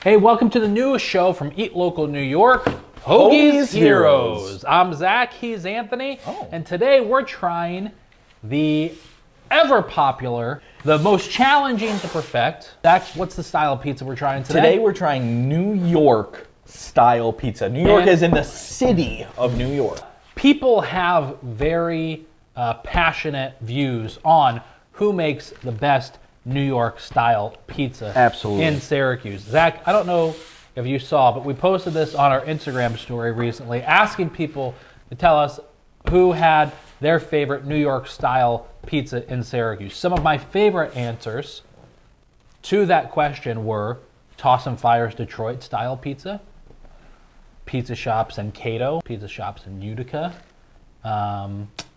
Hey, welcome to the newest show from Eat Local New York, Hoagie's Heroes. I'm Zach, he's Anthony, and today we're trying the ever popular, the most challenging to perfect. Zach, what's the style of pizza we're trying today? Today we're trying New York style pizza. New York is in the city of New York. People have very passionate views on who makes the best New York style pizza in Syracuse. Zach, I don't know if you saw, but we posted this on our Instagram story recently, asking people to tell us who had their favorite New York style pizza in Syracuse. Some of my favorite answers to that question were Toss and Fire's Detroit style pizza, pizza shops in Cato, pizza shops in Utica,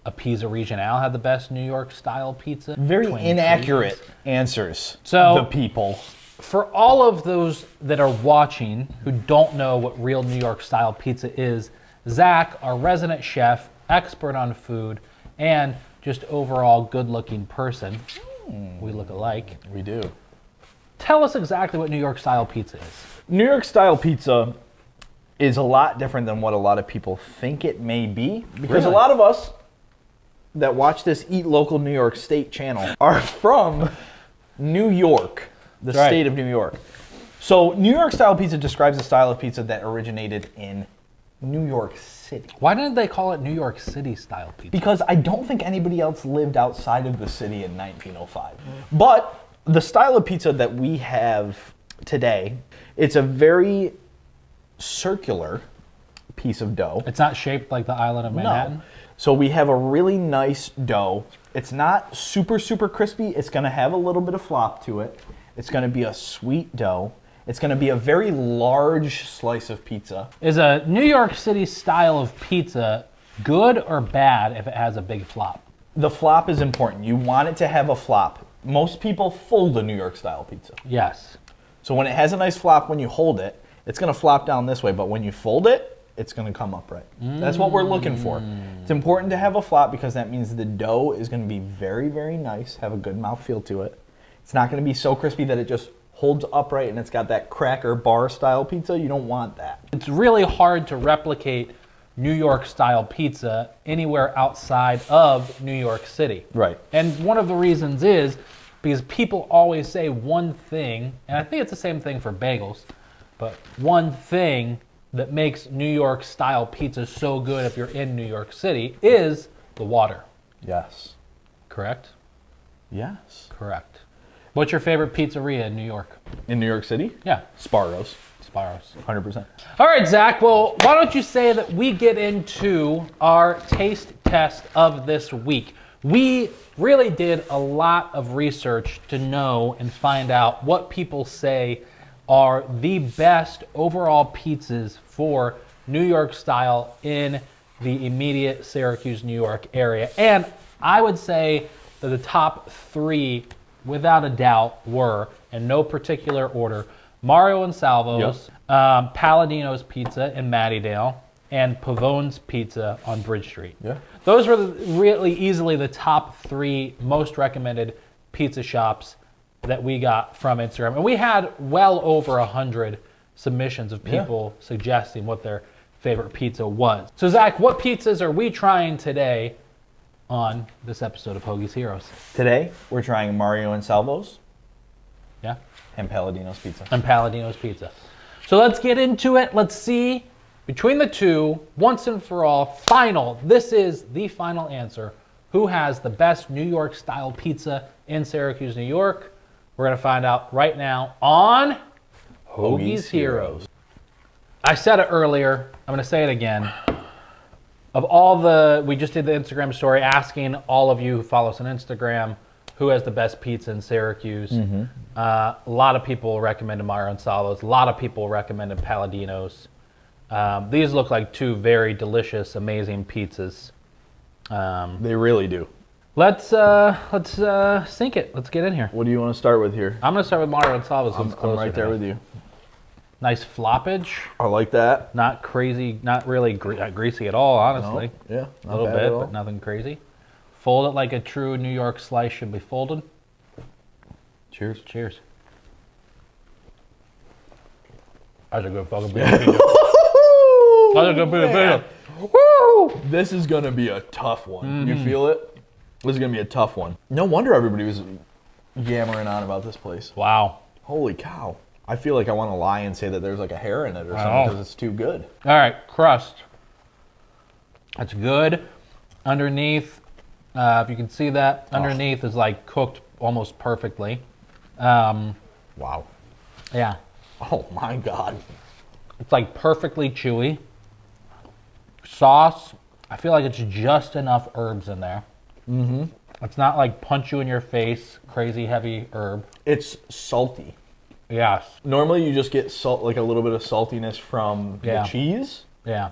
a Pizza Regionale had the best New York style pizza. Very inaccurate answers. So the people. For all of those that are watching who don't know what real New York style pizza is, Zach, our resident chef, expert on food, and just overall good looking person, we look alike. We do. Tell us exactly what New York style pizza is. New York style pizza is a lot different than what a lot of people think it may be. Because a lot of us that watch this Eat Local New York State channel are from New York, the state of New York. So New York style pizza describes a style of pizza that originated in New York City. Why didn't they call it New York City style pizza? Because I don't think anybody else lived outside of the city in 1905. But the style of pizza that we have today, it's a very circular piece of dough. It's not shaped like the island of Manhattan? No. So we have a really nice dough. It's not super, super crispy. It's gonna have a little bit of flop to it. It's gonna be a sweet dough. It's gonna be a very large slice of pizza. Is a New York City style of pizza good or bad if it has a big flop? The flop is important. You want it to have a flop. Most people fold a New York style pizza. Yes. So when it has a nice flop, when you hold it, it's gonna flop down this way, but when you fold it, it's gonna come upright. That's what we're looking for. It's important to have a flop because that means the dough is gonna be very, very nice, have a good mouthfeel to it. It's not gonna be so crispy that it just holds upright and it's got that cracker bar style pizza. You don't want that. It's really hard to replicate New York style pizza anywhere outside of New York City. Right. And one of the reasons is because people always say one thing, and I think it's the same thing for bagels, but one thing that makes New York style pizza so good if you're in New York City is the water. Yes. Correct? Yes. Correct. What's your favorite pizzeria in New York? In New York City? Yeah. Sparrow's. Sparrow's. 100%. All right, Zach. Well, why don't you say that we get into our taste test of this week? We really did a lot of research to know and find out what people say are the best overall pizzas for New York style in the immediate Syracuse, New York area. And I would say that the top three, without a doubt, were, in no particular order, Mario and Salvo's, Pladino's Pizza in Mattydale, and Pavone's Pizza on Bridge Street. Yeah. Those were really easily the top three most recommended pizza shops that we got from Instagram. And we had well over 100 submissions of people suggesting what their favorite pizza was. So Zach, what pizzas are we trying today on this episode of Hoagie's Heroes? Today, we're trying Mario and Salvo's. Yeah. And Pladino's Pizza. And Pladino's Pizza. So let's get into it. Let's see, between the two, once and for all, final, this is the final answer. Who has the best New York style pizza in Syracuse, New York? We're going to find out right now on Hoagie's Heroes. I said it earlier. I'm going to say it again. Of all we just did the Instagram story asking all of you who follow us on Instagram who has the best pizza in Syracuse. A lot of people recommended Mario and Salvo's. A lot of people recommended Pladino's. These look like two very delicious, amazing pizzas. They really do. Let's sink it. Let's get in here. What do you want to start with here? I'm going to start with Mario and Salvo's. I'm right there with you. Nice floppage. I like that. Not crazy, not really greasy at all, honestly. No, yeah, a little bit, but nothing crazy. Fold it like a true New York slice should be folded. Cheers. Cheers. That's a good fucking pizza. That's a good pizza. Woo! This is gonna be a tough one. You feel it? This is gonna be a tough one. No wonder everybody was yammering on about this place. Wow. Holy cow. I feel like I want to lie and say that there's like a hair in it or something because it's too good. All right, crust. That's good. Underneath, if you can see that, underneath is like cooked almost perfectly. Wow. Yeah. Oh my God. It's like perfectly chewy. Sauce, I feel like it's just enough herbs in there. Mm-hmm. It's not like punch you in your face, crazy heavy herb. It's salty. Yes. Normally you just get salt, like a little bit of saltiness from the cheese. Yeah.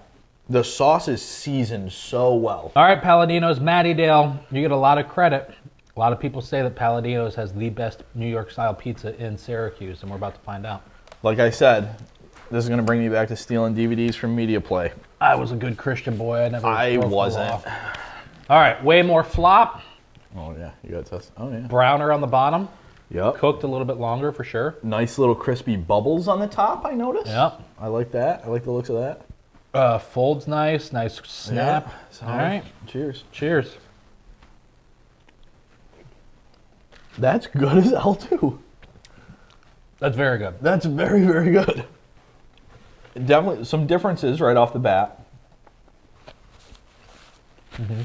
The sauce is seasoned so well. All right, Pladino's, Matty Dale, you get a lot of credit. A lot of people say that Pladino's has the best New York style pizza in Syracuse, and we're about to find out. Like I said, this is going to bring me back to stealing DVDs from Media Play. I was a good Christian boy. I wasn't. All right, way more flop. Oh yeah, you got to test. Oh yeah. Browner on the bottom. Yep. Cooked a little bit longer for sure. Nice little crispy bubbles on the top, I noticed. Yep. I like that. I like the looks of that. Folds nice snap. Yeah. All right. Cheers. Cheers. That's good as hell too. That's very good. That's very, very good. Definitely some differences right off the bat.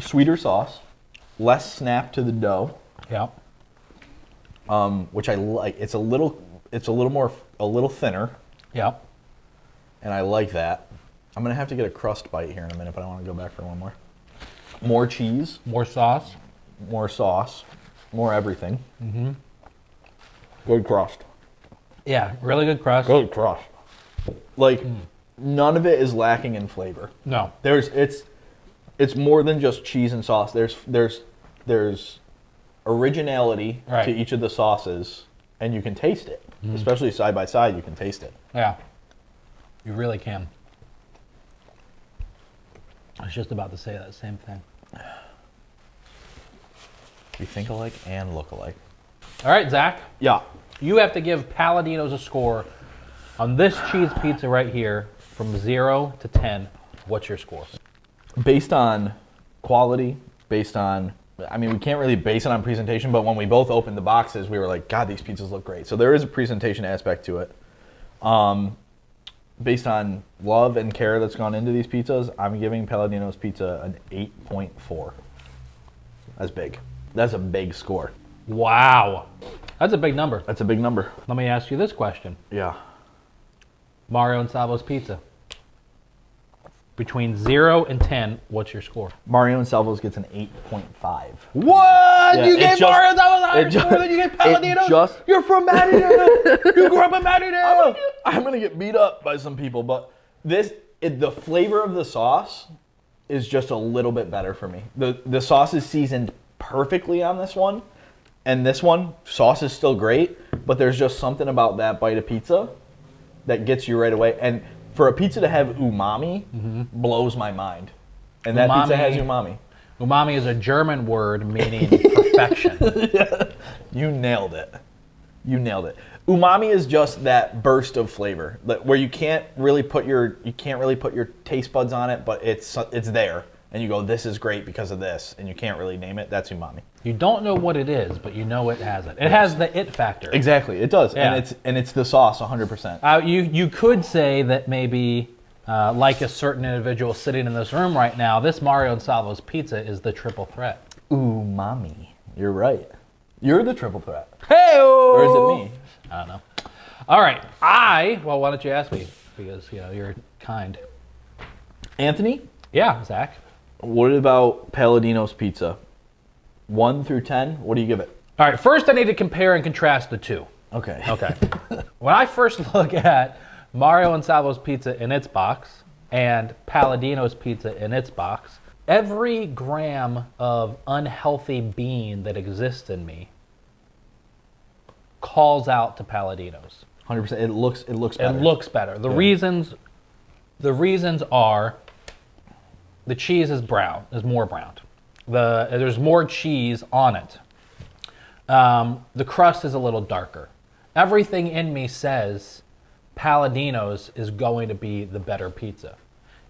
Sweeter sauce, less snap to the dough. Yep. Which I like. It's a little thinner, Yep. and I like that. I'm gonna have to get a crust bite here in a minute, but I want to go back for one more. More cheese, More sauce. more sauce, more everything. Good crust. Yeah, really good crust. Good crust. Like none of it is lacking in flavor. No. It's more than just cheese and sauce. There's originality to each of the sauces, and you can taste it. Especially side by side, you can taste it. Yeah. You really can. I was just about to say that same thing. We think alike and look alike. All right, Zach. Yeah. You have to give Pladino's a score on this cheese pizza right here from 0 to 10. What's your score? Based on quality, based on, I mean, we can't really base it on presentation, but when we both opened the boxes, we were like, God, these pizzas look great. So there is a presentation aspect to it. Based on love and care that's gone into these pizzas, I'm giving Pladino's pizza an 8.4. That's big. That's a big score. Wow. That's a big number. That's a big number. Let me ask you this question. Yeah. Mario and Salvo's pizza. Between 0 and 10, what's your score? Mario and Salvo's gets an 8.5. What? Yeah, You gave Mario and Salvo's higher it just- score than you gave Pladino? just- You're from Mattydale. You grew up in Mattydale. I'm gonna get beat up by some people, but the flavor of the sauce is just a little bit better for me. The sauce is seasoned perfectly on this one, and this one, sauce is still great, but there's just something about that bite of pizza that gets you right away. And for a pizza to have umami blows my mind. And that pizza has umami. Umami is a German word meaning perfection. Yeah. You nailed it. You nailed it. Umami is just that burst of flavor where you can't really put your taste buds on it, but it's there. And you go, this is great because of this, and you can't really name it. That's umami. You don't know what it is, but you know it has it. It has the it factor. Exactly, it does. Yeah. And it's the sauce 100%. You could say that maybe, like a certain individual sitting in this room right now, this Mario and Salvo's pizza is the triple threat. Umami. You're right. You're the triple threat. Hey-o! Or is it me? I don't know. All right. Well, why don't you ask me? Because, you're kind. Anthony? Yeah, Zach. What about Pladino's pizza? 1 through 10, what do you give it? All right, first I need to compare and contrast the two. Okay. Okay. When I first look at Mario and Salvo's pizza in its box and Pladino's pizza in its box, every gram of unhealthy bean that exists in me calls out to Pladino's. 100%. It looks better. It looks better. The reasons are the cheese is more browned. There's more cheese on it. The crust is a little darker. Everything in me says Pladino's is going to be the better pizza.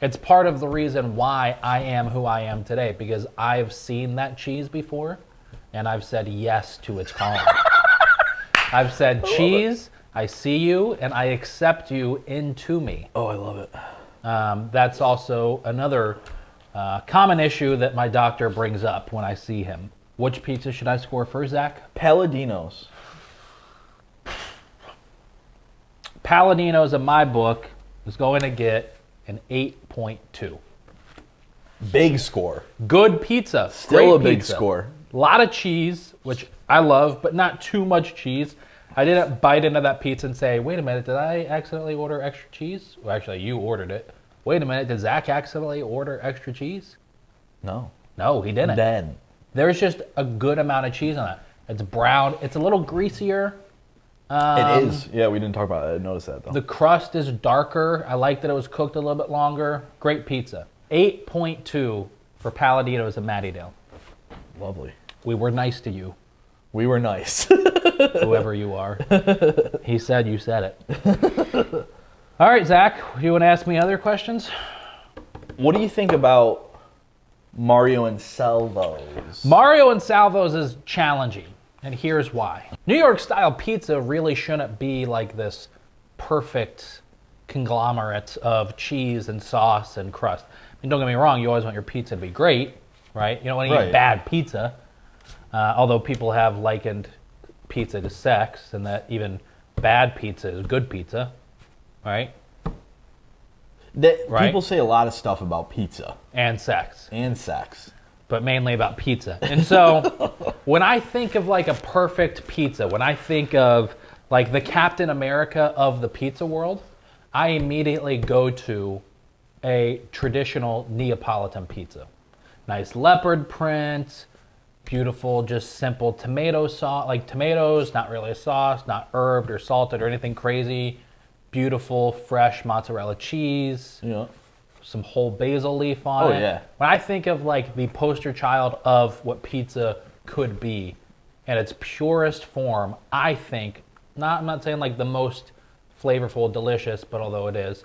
It's part of the reason why I am who I am today, because I've seen that cheese before and I've said yes to its calling. I've said, cheese, I see you and I accept you into me. Oh, I love it. That's also another common issue that my doctor brings up when I see him. Which pizza should I score first, Zach? Pladino's. Pladino's, in my book, is going to get an 8.2. Big score. Good pizza. Still Great a big pizza. score. A lot of cheese, which I love, but not too much cheese. I didn't bite into that pizza and say, wait a minute, did I accidentally order extra cheese? Well, actually, you ordered it. Wait a minute, did Zach accidentally order extra cheese? No. No, he didn't. Then. There's just a good amount of cheese on it. It's brown. It's a little greasier. It is. Yeah, we didn't talk about it. I didn't notice that, though. The crust is darker. I like that it was cooked a little bit longer. Great pizza. 8.2 for Pladino's and Mattydale. Lovely. We were nice to you, We were nice. whoever you are. He said you said it. All right, Zach, you want to ask me other questions? What do you think about Mario and Salvo's? Mario and Salvo's is challenging, and here's why. New York style pizza really shouldn't be like this perfect conglomerate of cheese and sauce and crust. I mean, don't get me wrong, you always want your pizza to be great, right? You don't want to eat bad pizza, although people have likened pizza to sex, and that even bad pizza is good pizza, right? Right? People say a lot of stuff about pizza. And sex. And sex. But mainly about pizza. And so when I think of like a perfect pizza, when I think of like the Captain America of the pizza world, I immediately go to a traditional Neapolitan pizza. Nice leopard print, beautiful, just simple tomato sauce, like tomatoes, not really a sauce, not herbed or salted or anything crazy. Beautiful, fresh mozzarella cheese. Yeah. Some whole basil leaf on it. Oh, yeah. When I think of like the poster child of what pizza could be in its purest form, I think, I'm not saying like the most flavorful, delicious, but although it is,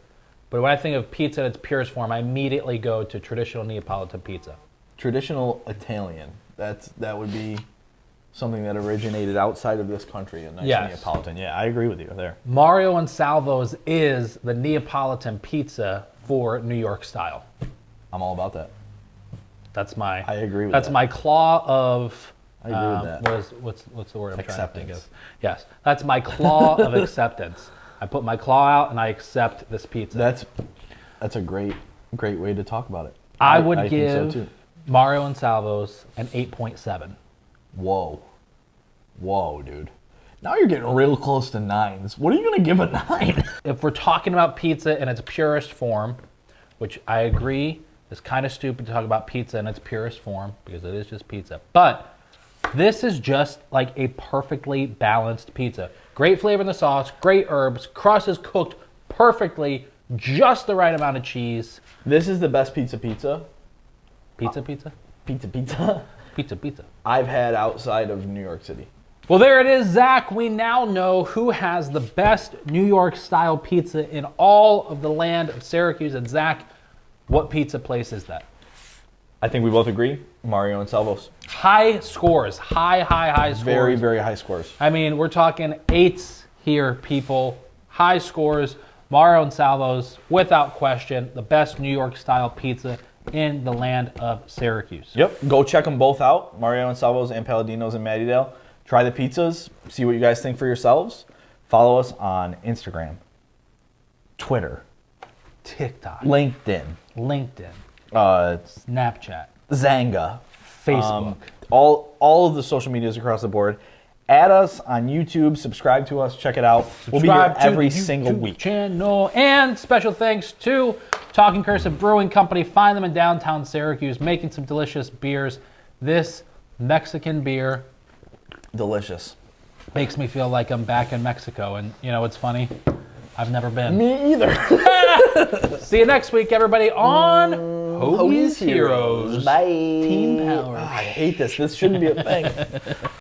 but when I think of pizza in its purest form, I immediately go to traditional Neapolitan pizza. Traditional Italian. That would be something that originated outside of this country, a nice Neapolitan. Yeah, I agree with you there. Mario and Salvo's is the Neapolitan pizza for New York style. I'm all about that. That's my. I agree with that's that. my claw of. I agree with that. What's the word I'm trying to think of? Acceptance. Yes, that's my claw of acceptance. I put my claw out and I accept this pizza. That's a great way to talk about it. I would think give so too. Mario and Salvo's an 8.7. Whoa, dude. Now you're getting real close to 9s. What are you going to give a 9? If we're talking about pizza in its purest form, which I agree is kind of stupid to talk about pizza in its purest form because it is just pizza, but this is just like a perfectly balanced pizza. Great flavor in the sauce, great herbs, crust is cooked perfectly, just the right amount of cheese. This is the best pizza. Pizza? Pizza. I've had outside of New York City. Well, there it is, Zach. We now know who has the best New York style pizza in all of the land of Syracuse. And Zach, what pizza place is that? I think we both agree. Mario and Salvo's. High scores. High scores. Very, very high scores. I mean, we're talking 8s here, people. High scores. Mario and Salvo's, without question, the best New York style pizza in the land of Syracuse. Yep. Go check them both out. Mario and Salvo's and Pladino's in Mattydale. Try the pizzas. See what you guys think for yourselves. Follow us on Instagram, Twitter, TikTok. LinkedIn, Snapchat. Zanga, Facebook. All of the social medias across the board. Add us on YouTube. Subscribe to us. Check it out. We'll be here Subscribe to every the single YouTube week. Channel. And special thanks to Talking Cursive Brewing Company. Find them in downtown Syracuse, making some delicious beers. This Mexican beer Delicious. makes me feel like I'm back in Mexico. And you know what's funny? I've never been. Me either. See you next week, everybody, on Hoagie's Heroes. Bye. Team Power. I hate this. This shouldn't be a thing.